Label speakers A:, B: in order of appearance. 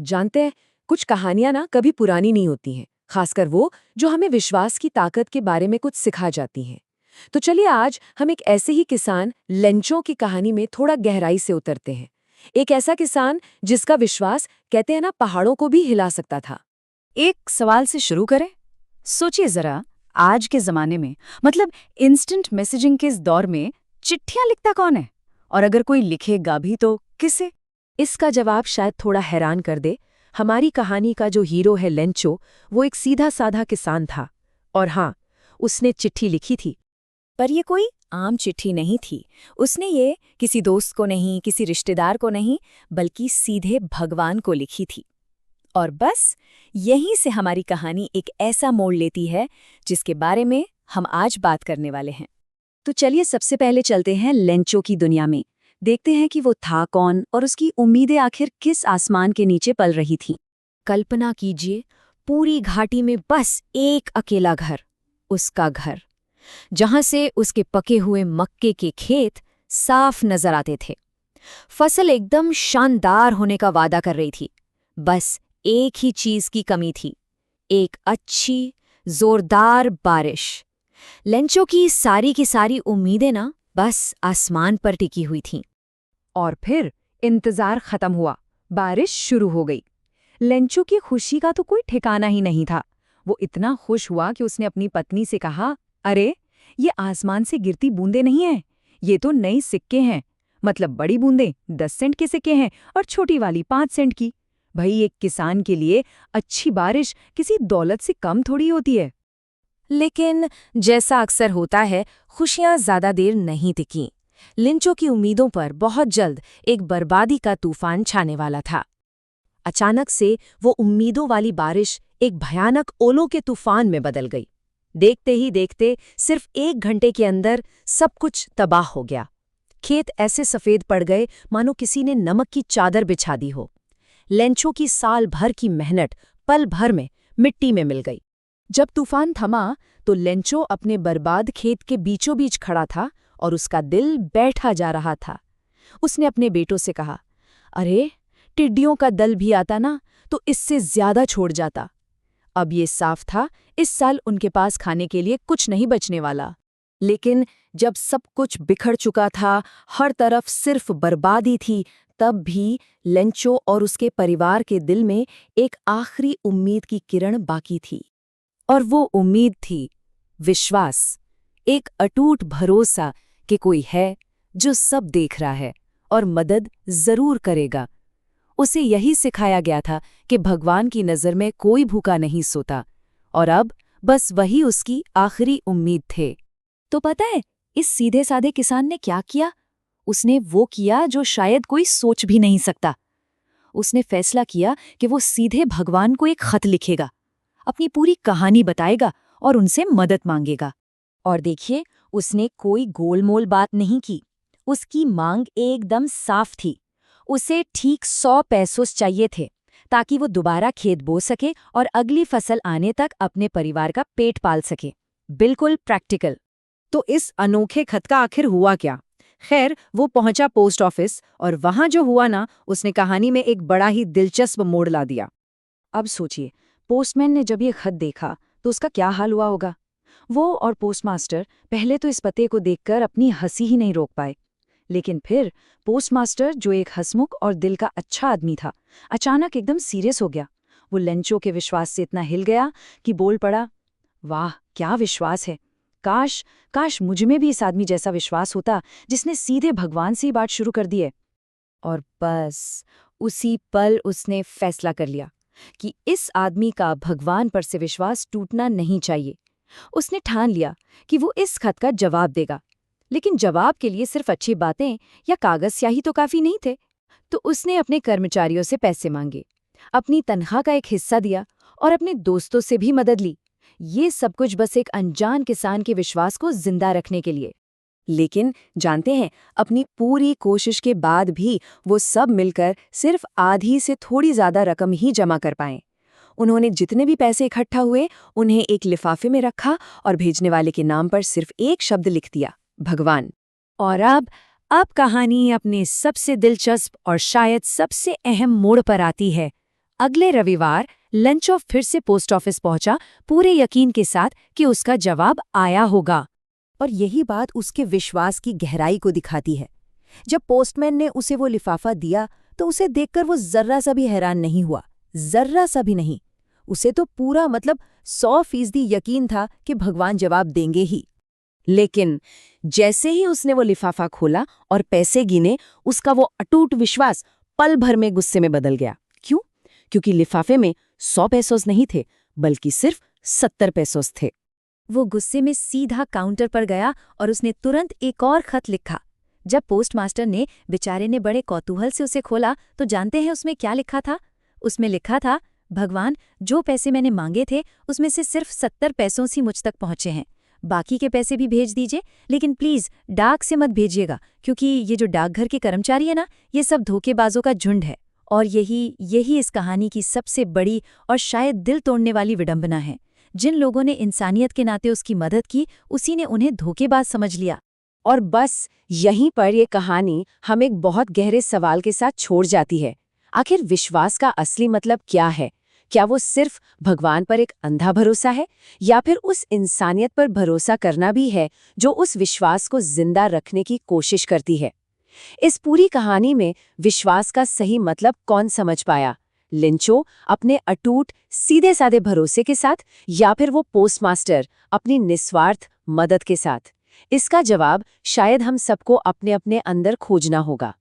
A: जानते हैं, कुछ कहानियां ना कभी पुरानी नहीं होती हैं, खासकर वो जो हमें विश्वास की ताकत के बारे में कुछ सिखा जाती हैं। तो चलिए आज हम एक ऐसे ही किसान लेंचो की कहानी में थोड़ा गहराई से उतरते हैं। एक ऐसा किसान जिसका विश्वास कहते हैं ना पहाड़ों को भी हिला सकता था।
B: एक सवाल से शुरू करें। सोचिए जरा, आज के जमाने में मतलब इंस्टेंट मैसेजिंग के इस दौर में चिट्ठियां लिखता कौन है? और अगर कोई लिखेगा भी तो किसे?
A: इसका जवाब शायद थोड़ा हैरान कर दे। हमारी कहानी का जो हीरो है लेंचो, वो एक सीधा साधा किसान था। और हाँ, उसने चिट्ठी लिखी थी।
B: पर ये कोई आम चिट्ठी नहीं थी। उसने ये किसी दोस्त को नहीं, किसी रिश्तेदार को नहीं, बल्कि सीधे भगवान को लिखी थी। और बस यहीं से हमारी कहानी एक ऐसा मोड़ लेती है जिसके बारे में हम आज बात करने वाले हैं। तो चलिए सबसे पहले चलते हैं लेंचो की दुनिया में। देखते हैं कि वो था कौन और उसकी उम्मीदें आखिर किस आसमान के नीचे पल रही थीं। कल्पना कीजिए, पूरी घाटी में बस एक अकेला घर, उसका घर, जहां से उसके पके हुए मक्के के खेत साफ नजर आते थे। फसल एकदम शानदार होने का वादा कर रही थी। बस एक ही चीज की कमी थी, एक अच्छी जोरदार बारिश। लेंचो की सारी उम्मीदें ना बस आसमान पर टिकी हुई थीं।
A: और फिर इंतजार खत्म हुआ, बारिश शुरू हो गई। लेंचो की खुशी का तो कोई ठिकाना ही नहीं था। वो इतना खुश हुआ कि उसने अपनी पत्नी से कहा, अरे, ये आसमान से गिरती बूंदें नहीं हैं, ये तो नए सिक्के हैं। मतलब बड़ी बूंदें 10 सेंट के सिक्के हैं और छोटी वाली 5 सेंट की। भाई, एक किसान के लिए अच्छी बारिश किसी दौलत से कम थोड़ी होती है।
B: लेकिन जैसा अक्सर होता है, खुशियां ज्यादा देर नहीं टिकीं। लेंचो की उम्मीदों पर बहुत जल्द एक बर्बादी का तूफान छाने वाला था। अचानक से वो उम्मीदों वाली बारिश एक भयानक ओलों के तूफान में बदल गई। देखते ही देखते सिर्फ 1 घंटे के अंदर सब कुछ तबाह हो गया। खेत ऐसे सफेद पड़ गए मानो किसी ने नमक की चादर बिछा दी हो। लेंचो की साल भर की मेहनत पल भर में मिट्टी में मिल गई। जब तूफान थमा तो लेंचो अपने बर्बाद खेत के बीचों बीच खड़ा था और उसका दिल बैठा जा रहा था। उसने अपने बेटों से कहा, अरे, टिड्डियों का दल भी आता ना तो इससे ज्यादा छोड़ जाता। अब ये साफ था, इस साल उनके पास खाने के लिए कुछ नहीं बचने वाला। लेकिन जब सब कुछ बिखर चुका था, हर तरफ सिर्फ बर्बादी थी, तब भी लेंचो और उसके परिवार के दिल में एक आखिरी उम्मीद की किरण बाकी थी। और वो उम्मीद थी विश्वास, एक अटूट भरोसा कि कोई है जो सब देख रहा है और मदद जरूर करेगा। उसे यही सिखाया गया था कि भगवान की नज़र में कोई भूखा नहीं सोता, और अब बस वही उसकी आखिरी उम्मीद थे। तो पता है इस सीधे साधे किसान ने क्या किया? उसने वो किया जो शायद कोई सोच भी नहीं सकता। उसने फैसला किया कि वो सीधे भगवान को एक खत लिखेगा, अपनी पूरी कहानी बताएगा और उनसे मदद मांगेगा। और देखिए, उसने कोई गोलमोल बात नहीं की। उसकी मांग एकदम साफ थी। उसे ठीक 100 पैसों चाहिए थे ताकि वो दोबारा खेत बो सके और अगली फसल आने तक अपने परिवार का पेट पाल सके। बिल्कुल प्रैक्टिकल।
A: तो इस अनोखे खत का आखिर हुआ क्या? खैर, वो पहुंचा पोस्ट ऑफिस और वहां जो हुआ ना, उसने कहानी में एक बड़ा ही दिलचस्प मोड़ ला दिया। अब सोचिए, पोस्टमैन ने जब ये खत देखा तो उसका क्या हाल हुआ होगा। वो और पोस्टमास्टर पहले तो इस पते को देखकर अपनी हंसी ही नहीं रोक पाए। लेकिन फिर पोस्टमास्टर, जो एक हंसमुख और दिल का अच्छा आदमी था, अचानक एकदम सीरियस हो गया। वो लेंचो के विश्वास से इतना हिल गया कि बोल पड़ा, वाह, क्या विश्वास है! काश काश मुझ में भी इस आदमी जैसा विश्वास होता जिसने सीधे भगवान से ही बात शुरू कर दी है। और बस उसी पल उसने फैसला कर लिया कि इस आदमी का भगवान पर से विश्वास टूटना नहीं चाहिए। उसने ठान लिया कि वो इस खत का जवाब देगा। लेकिन जवाब के लिए सिर्फ अच्छी बातें या कागज स्याही तो काफी नहीं थे। तो उसने अपने कर्मचारियों से पैसे मांगे, अपनी तनख्वाह का एक हिस्सा दिया और अपने दोस्तों से भी मदद ली। ये सब कुछ बस एक अनजान किसान के विश्वास को जिंदा रखने के लिए। लेकिन जानते हैं, अपनी पूरी कोशिश के बाद भी वो सब मिलकर सिर्फ आधी से थोड़ी ज्यादा रकम ही जमा कर पाए। उन्होंने जितने भी पैसे इकट्ठा हुए, उन्हें एक लिफाफे में रखा और भेजने वाले के नाम पर सिर्फ एक शब्द लिख दिया, भगवान। और अब कहानी अपने सबसे दिलचस्प और शायद सबसे अहम मोड़ पर आती है। अगले रविवार लंचो फिर से पोस्ट ऑफिस पहुंचा, पूरे यकीन के साथ कि उसका जवाब आया होगा।
C: और यही बात उसके विश्वास की गहराई को दिखाती है। जब पोस्टमैन ने उसे वो लिफाफा दिया तो उसे देखकर वो जर्रा सा भी हैरान नहीं हुआ, जर्रा सा भी नहीं। उसे तो पूरा 100% यकीन था कि भगवान जवाब देंगे ही।
B: लेकिन जैसे ही उसने वो लिफाफा खोला और पैसे गिने, उसका वो अटूट विश्वास पल भर में गुस्से में बदल गया। क्यों? क्योंकि लिफाफे में 100 पैसोस नहीं थे, बल्कि सिर्फ 70 पैसोस थे।
C: वो गुस्से में सीधा काउंटर पर गया और उसने तुरंत एक और खत लिखा। जब पोस्टमास्टर ने बेचारे ने बड़े कौतूहल से उसे खोला तो जानते हैं उसमें क्या लिखा था? उसमें लिखा था, भगवान, जो पैसे मैंने मांगे थे उसमें से सिर्फ 70 पैसों ही मुझ तक पहुंचे हैं। बाकी के पैसे भी भेज दीजिए, लेकिन प्लीज डाक से मत भेजिएगा, क्योंकि ये जो डाकघर के कर्मचारी है ना, ये सब धोखेबाजों का झुंड है। और यही इस कहानी की सबसे बड़ी और शायद दिल तोड़ने वाली विडंबना है। जिन लोगों ने इंसानियत के नाते उसकी मदद की, उसी ने उन्हें धोखेबाज समझ लिया।
B: और बस यहीं पर ये कहानी हमें एक बहुत गहरे सवाल के साथ छोड़ जाती है। आखिर विश्वास का असली मतलब क्या है? क्या वो सिर्फ भगवान पर एक अंधा भरोसा है, या फिर उस इंसानियत पर भरोसा करना भी है जो उस विश्वास को जिंदा रखने की कोशिश करती है? इस पूरी कहानी में विश्वास का सही मतलब कौन समझ पाया? लिंचो अपने अटूट सीधे साधे भरोसे के साथ, या फिर वो पोस्टमास्टर अपनी निस्वार्थ मदद के साथ? इसका जवाब शायद हम सबको अपने अपने अंदर खोजना होगा।